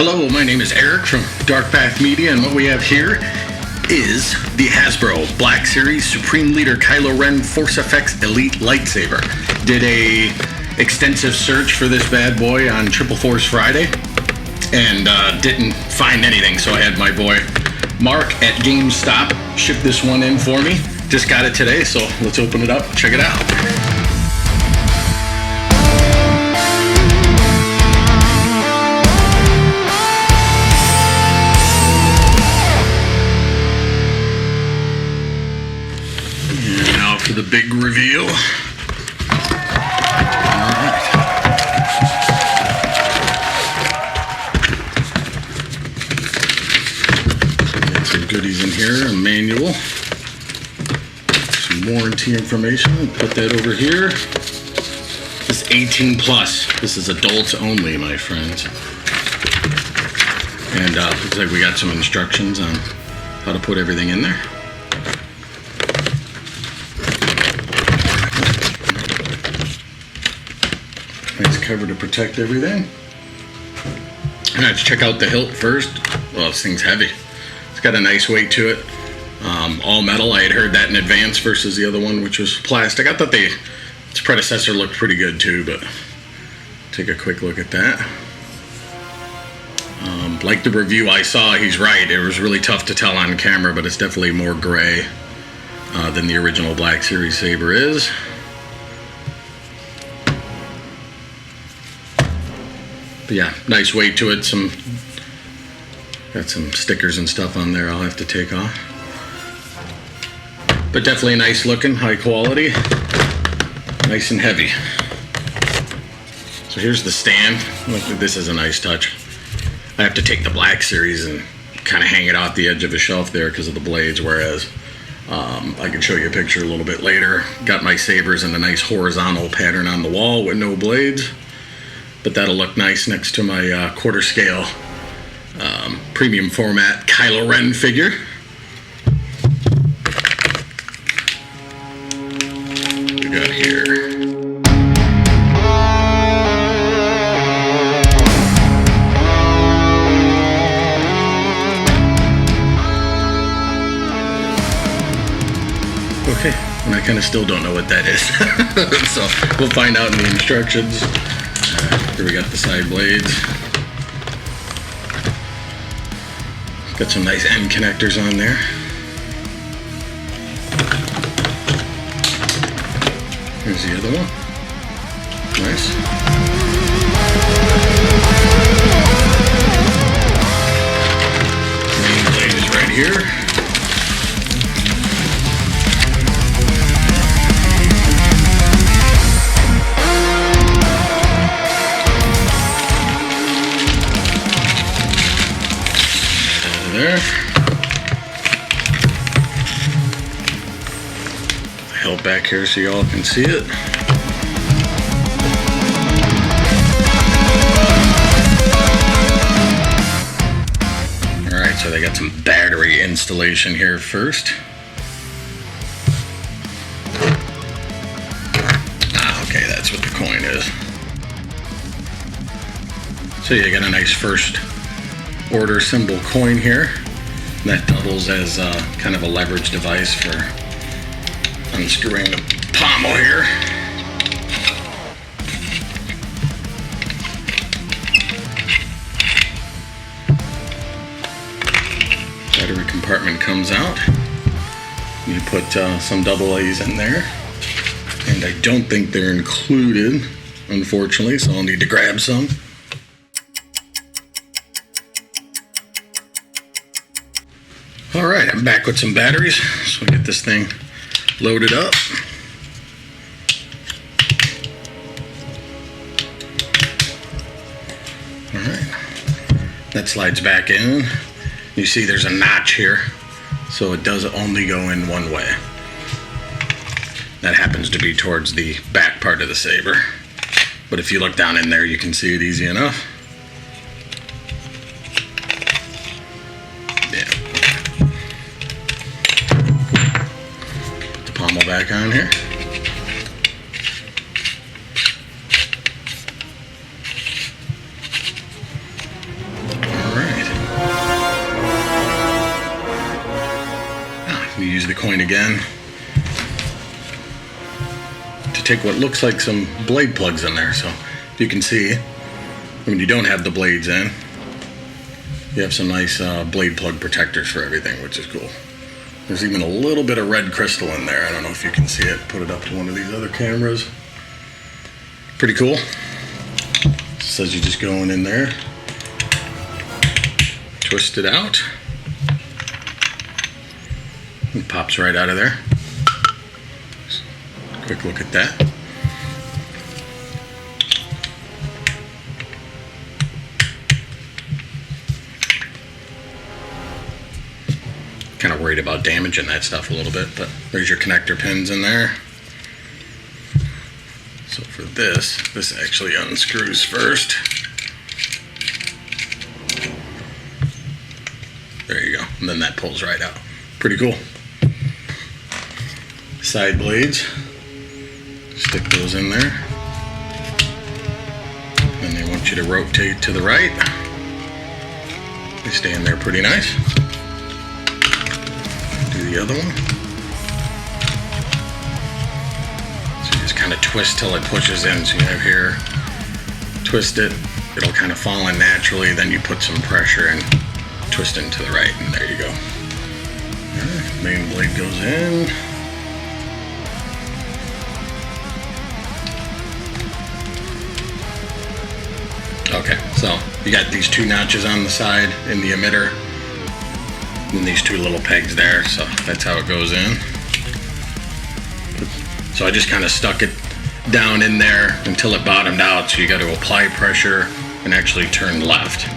Hello, my name is Eric from Dark Path Media, and what we have here is the Hasbro Black Series Supreme Leader Kylo Ren Force FX Elite Lightsaber. Did a extensive search for this bad boy on Triple Force Friday, and didn't find anything, so I had my boy Mark at GameStop ship this one in for me. Just got it today, so let's open it up, check it out. For the big reveal. Alright. Got some goodies in here, a manual, some warranty information, put that over here. This is 18 plus. This is adults only, my friends. And looks like we got some instructions on how to put everything in there. Nice cover to protect everything. And let's check out the hilt first. Well, this thing's heavy. It's got a nice weight to it. All metal. I had heard that in advance versus the other one, which was plastic. I thought its predecessor looked pretty good too, but take a quick look at that. Like the review I saw, he's right. It was really tough to tell on camera, but it's definitely more gray than the original Black Series saber is. But yeah, nice weight to it. Got some stickers and stuff on there I'll have to take off. But definitely nice looking, high quality, nice and heavy. So here's the stand. This is a nice touch. I have to take the Black Series and kind of hang it off the edge of a shelf there because of the blades, whereas I can show you a picture a little bit later. Got my sabers in a nice horizontal pattern on the wall with no blades. But that'll look nice next to my quarter scale premium format Kylo Ren figure. What we got here? Okay, and I kind of still don't know what that is. So we'll find out in the instructions. Here we got the side blades. Got some nice end connectors on there. Here's the other one. Nice. Main blade is right here. There. Held back here so y'all can see it. Alright, so they got some battery installation here first. Okay, that's what the coin is. So you got a nice first order symbol coin here. That doubles as kind of a leverage device for unscrewing the pommel here. Battery compartment comes out. You put some AA's in there, and I don't think they're included, unfortunately, so I'll need to grab some. Alright, I'm back with some batteries, so we'll get this thing loaded up. Alright, that slides back in. You see there's a notch here, so it does only go in one way. That happens to be towards the back part of the saber. But if you look down in there, you can see it easy enough. Pommel back on here. You use the coin again to take what looks like some blade plugs in there. So you can see when you don't have the blades in, you have some nice blade plug protectors for everything, which is cool. There's even a little bit of red crystal in there. I don't know if you can see it. Put it up to one of these other cameras. Pretty cool. It says you just go in there, twist it out. It pops right out of there. Quick look at that. Kind of worried about damaging that stuff a little bit, but there's your connector pins in there. So for this actually unscrews first. There you go, and then that pulls right out. Pretty cool. Side blades, stick those in there. And they want you to rotate to the right. They stay in there pretty nice. Do the other one. So you just kind of twist till it pushes in. So you have here, twist it, it'll kind of fall in naturally, then you put some pressure and twist into the right, and there you go. Alright, main blade goes in. Okay, so you got these two notches on the side in the emitter, and these two little pegs there, so that's how it goes in. So I just kind of stuck it down in there until it bottomed out, so you got to apply pressure and actually turn left.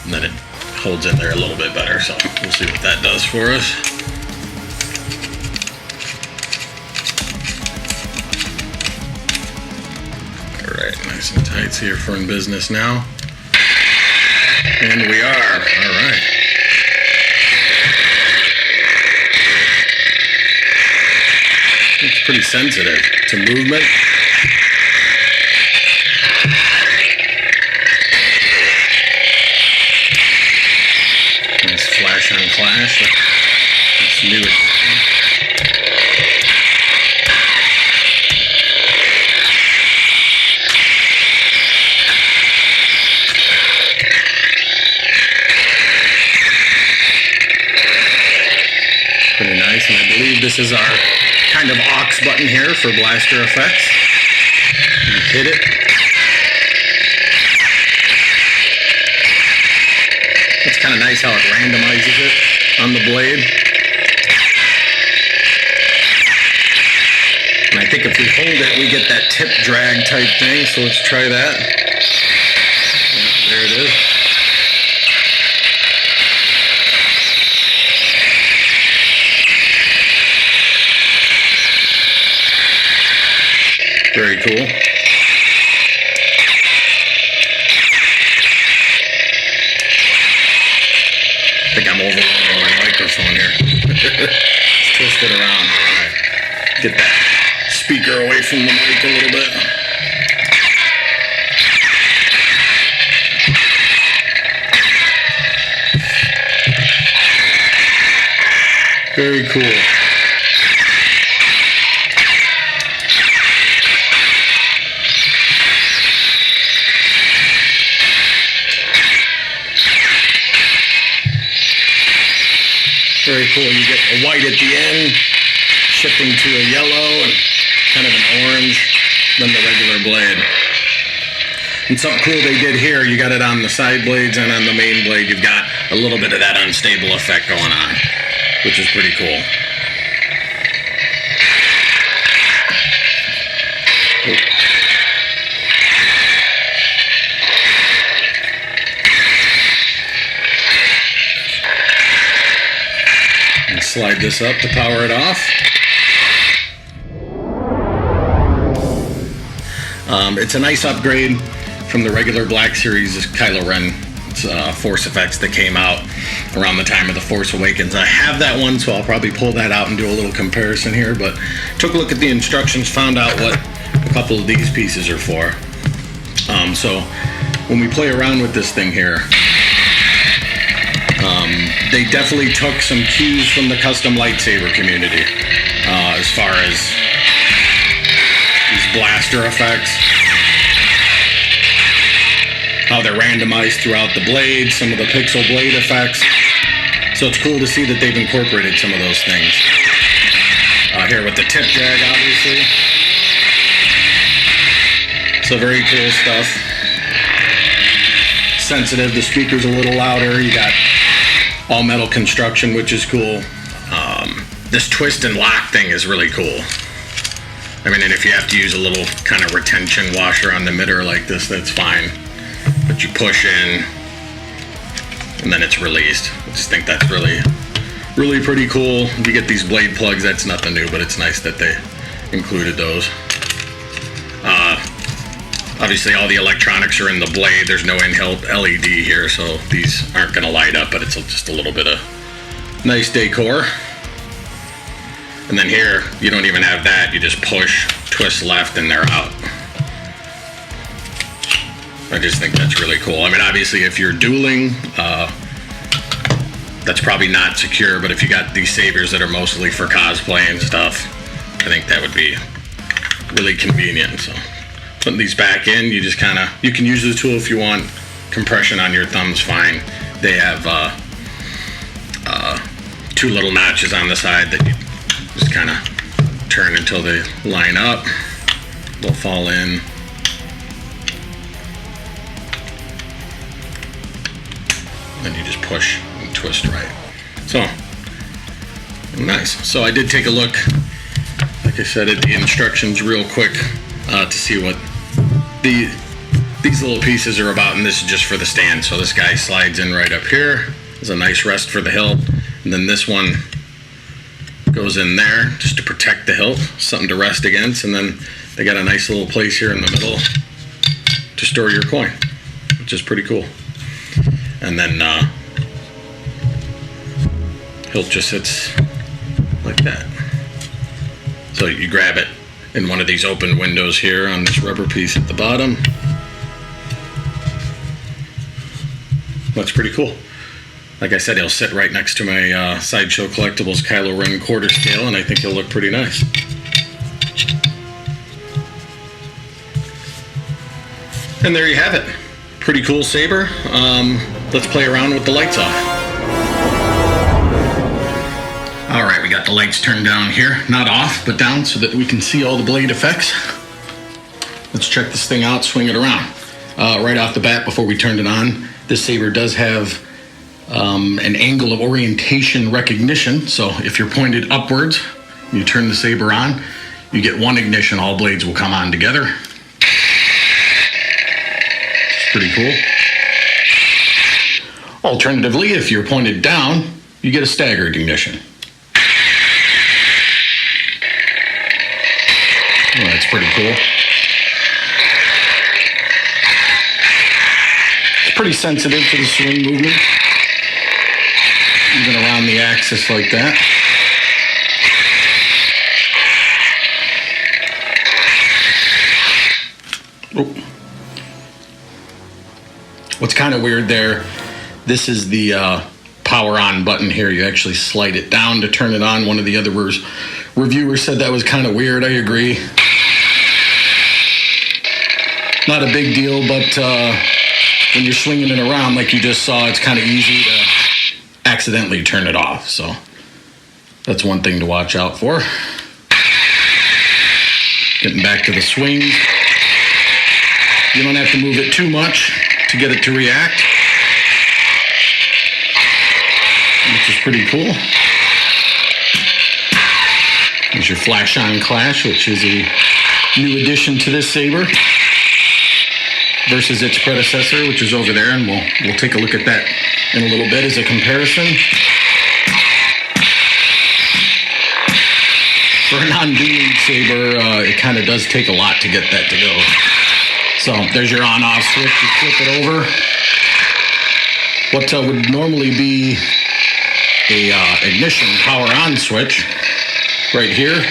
And then it holds in there a little bit better, so we'll see what that does for us. Alright, nice and tight here for in business now. And we are, alright. It's pretty sensitive to movement. Nice flash on clash. Let's do it. Pretty nice, and I believe this is our kind of aux button here for blaster effects. You hit it. It's kind of nice how it randomizes it on the blade. And I think if we hold it, we get that tip drag type thing, so let's try that. Yeah, there it is. Very cool. I think I'm overloading my microphone here. Let's twist it around. Right. Get that speaker away from the mic a little bit. Very cool. Very cool. You get a white at the end, shifting to a yellow and kind of an orange, then the regular blade. And something cool they did here, you got it on the side blades and on the main blade, you've got a little bit of that unstable effect going on, which is pretty cool. Slide this up to power it off. It's a nice upgrade from the regular Black Series Kylo Ren Force effects that came out around the time of The Force Awakens. I have that one, so I'll probably pull that out and do a little comparison here, but took a look at the instructions, found out what a couple of these pieces are for. So when we play around with this thing here, they definitely took some cues from the custom lightsaber community as far as these blaster effects, how they're randomized throughout the blade, some of the pixel blade effects. So it's cool to see that they've incorporated some of those things. Here with the tip drag, obviously. So very cool stuff. Sensitive, the speaker's a little louder. You got all metal construction, which is cool. This twist and lock thing is really cool. I mean, and if you have to use a little kind of retention washer on the emitter like this, that's fine. But you push in, and then it's released. I just think that's really pretty cool. You get these blade plugs, that's nothing new, but it's nice that they included those. Obviously all the electronics are in the blade. There's no in-built LED here, so these aren't gonna light up, but it's just a little bit of nice decor. And then here, you don't even have that. You just push, twist left, and they're out. I just think that's really cool. I mean, obviously if you're dueling, that's probably not secure, but if you got these sabers that are mostly for cosplay and stuff, I think that would be really convenient. So putting these back in, you just kind of, you can use the tool if you want. Compression on your thumb's fine. They have two little notches on the side that you just kind of turn until they line up. They'll fall in. Then you just push and twist right. So, nice. So I did take a look, like I said, at the instructions real quick to see what these little pieces are about, and this is just for the stand. So this guy slides in right up here. There's a nice rest for the hilt, and then this one goes in there just to protect the hilt, something to rest against, and then they got a nice little place here in the middle to store your coin, which is pretty cool. And then hilt just sits like that. So you grab it in one of these open windows here on this rubber piece at the bottom. That's pretty cool. Like I said, he'll sit right next to my Sideshow Collectibles Kylo Ren quarter scale, and I think he'll look pretty nice. And there you have it. Pretty cool saber. Let's play around with the lights off. All right, we got the lights turned down here. Not off, but down so that we can see all the blade effects. Let's check this thing out, swing it around. Right off the bat, before we turned it on, this saber does have an angle of orientation recognition. So if you're pointed upwards, you turn the saber on, you get one ignition, all blades will come on together. It's pretty cool. Alternatively, if you're pointed down, you get a staggered ignition. Well, that's pretty cool. It's pretty sensitive to the swing movement, even around the axis like that. Oh. What's kind of weird there, this is the power on button here. You actually slide it down to turn it on. One of the other reviewers said that was kind of weird. I agree. Not a big deal, but when you're swinging it around like you just saw, it's kind of easy to accidentally turn it off. So that's one thing to watch out for. Getting back to the swings. You don't have to move it too much to get it to react, which is pretty cool. There's your flash on clash, which is a new addition to this saber versus its predecessor, which is over there, and we'll take a look at that in a little bit as a comparison. For a non-dueling saber, it kind of does take a lot to get that to go. So there's your on-off switch. You flip it over. What would normally be a ignition power on switch right here,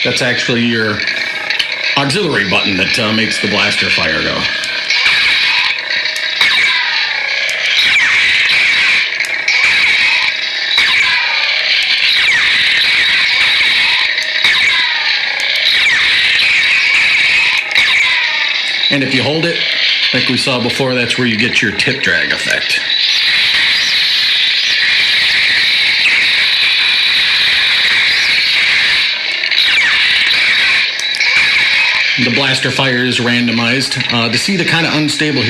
that's actually your auxiliary button that makes the blaster fire go. And if you hold it, like we saw before, that's where you get your tip drag effect. The blaster fire is randomized. To see the kind of unstable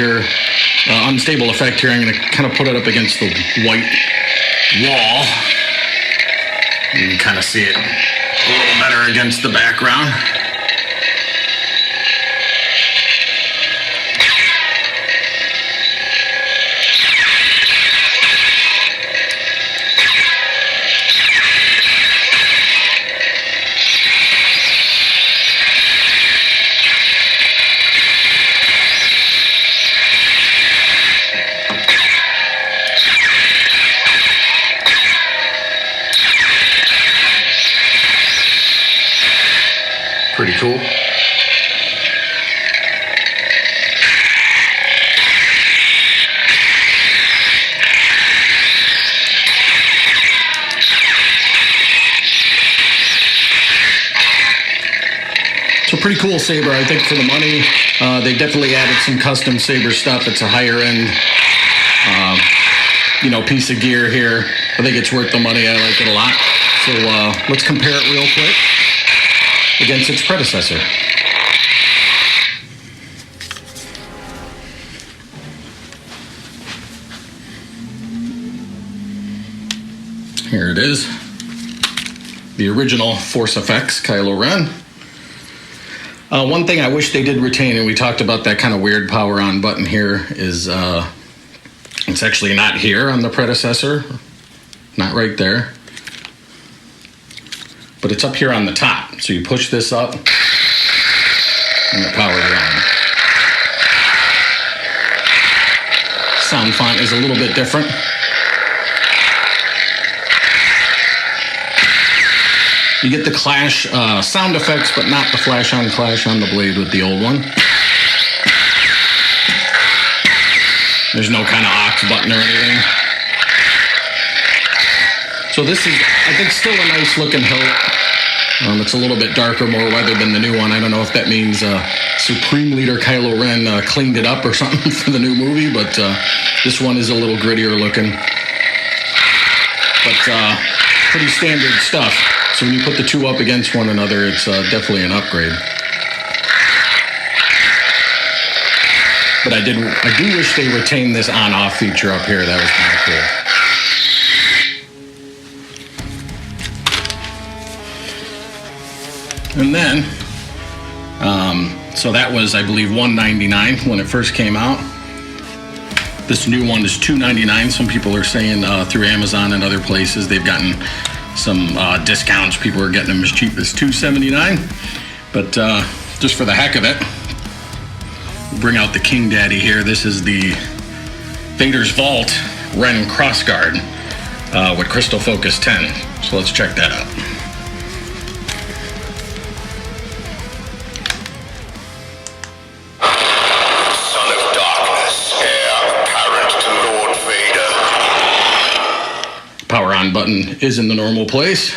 effect here, I'm going to kind of put it up against the white wall. You can kind of see it a little better against the background. Pretty cool. So pretty cool saber, I think, for the money. They definitely added some custom saber stuff. It's a higher end, piece of gear here. I think it's worth the money. I like it a lot. So let's compare it real quick against its predecessor. Here it is. The original Force FX Kylo Ren. One thing I wish they did retain, and we talked about that kind of weird power on button here, is it's actually not here on the predecessor. Not right there. But it's up here on the top. So you push this up, and the power is on. Sound font is a little bit different. You get the clash sound effects, but not the flash on clash on the blade with the old one. There's no kind of aux button or anything. So this is, I think, still a nice looking hilt. It's a little bit darker, more weathered than the new one. I don't know if that means Supreme Leader Kylo Ren cleaned it up or something for the new movie, but this one is a little grittier looking. But pretty standard stuff. So when you put the two up against one another, it's definitely an upgrade. But I do wish they retained this on-off feature up here. That was kind of cool. And then, so that was, I believe, $199 when it first came out. This new one is $299. Some people are saying through Amazon and other places they've gotten some discounts. People are getting them as cheap as $279. But just for the heck of it, we'll bring out the King Daddy here. This is the Vader's Vault Ren Crossguard with Crystal Focus 10. So let's check that out. Power on button is in the normal place.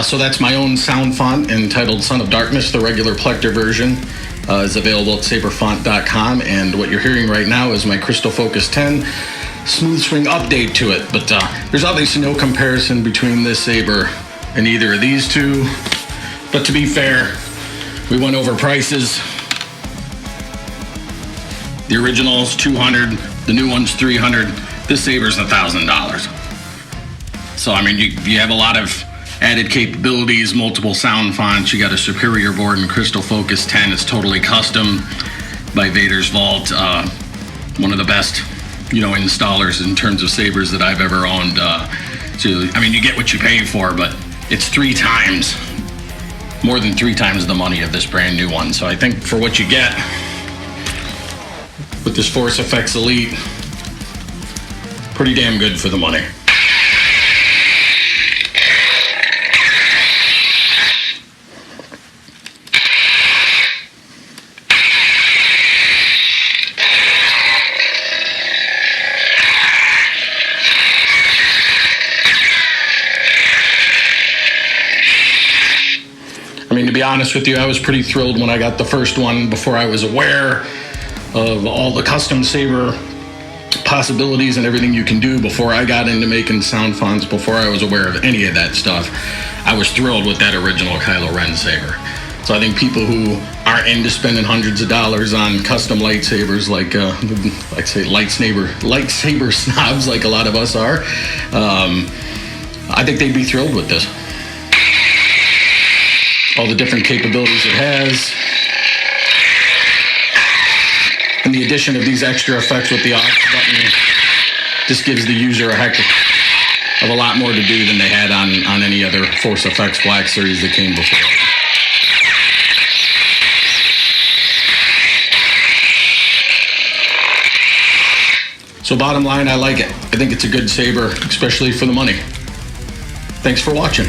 So that's my own sound font entitled Son of Darkness. The regular Plector version is available at saberfont.com, and what you're hearing right now is my Crystal Focus 10 smooth swing update to it, but there's obviously no comparison between this saber and either of these two. But to be fair, we went over prices. The original's $200, the new one's $300. This saber's $1,000. So I mean, you have a lot of added capabilities, multiple sound fonts. You got a superior board in Crystal Focus 10. It's totally custom by Vader's Vault. One of the best, installers in terms of sabers that I've ever owned. So I mean, you get what you pay for, but it's more than three times the money of this brand new one. So I think for what you get with this Force FX Elite, pretty damn good for the money. I mean, to be honest with you, I was pretty thrilled when I got the first one before I was aware of all the custom saber possibilities and everything you can do. Before I got into making sound fonts, before I was aware of any of that stuff, I was thrilled with that original Kylo Ren saber. So I think people who aren't into spending hundreds of dollars on custom lightsabers, like say lightsaber snobs like a lot of us are, I think they'd be thrilled with this. All the different capabilities it has, and the addition of these extra effects with the off button just gives the user a heck of a lot more to do than they had on any other Force FX Black Series that came before. So bottom line, I like it. I think it's a good saber, especially for the money. Thanks for watching.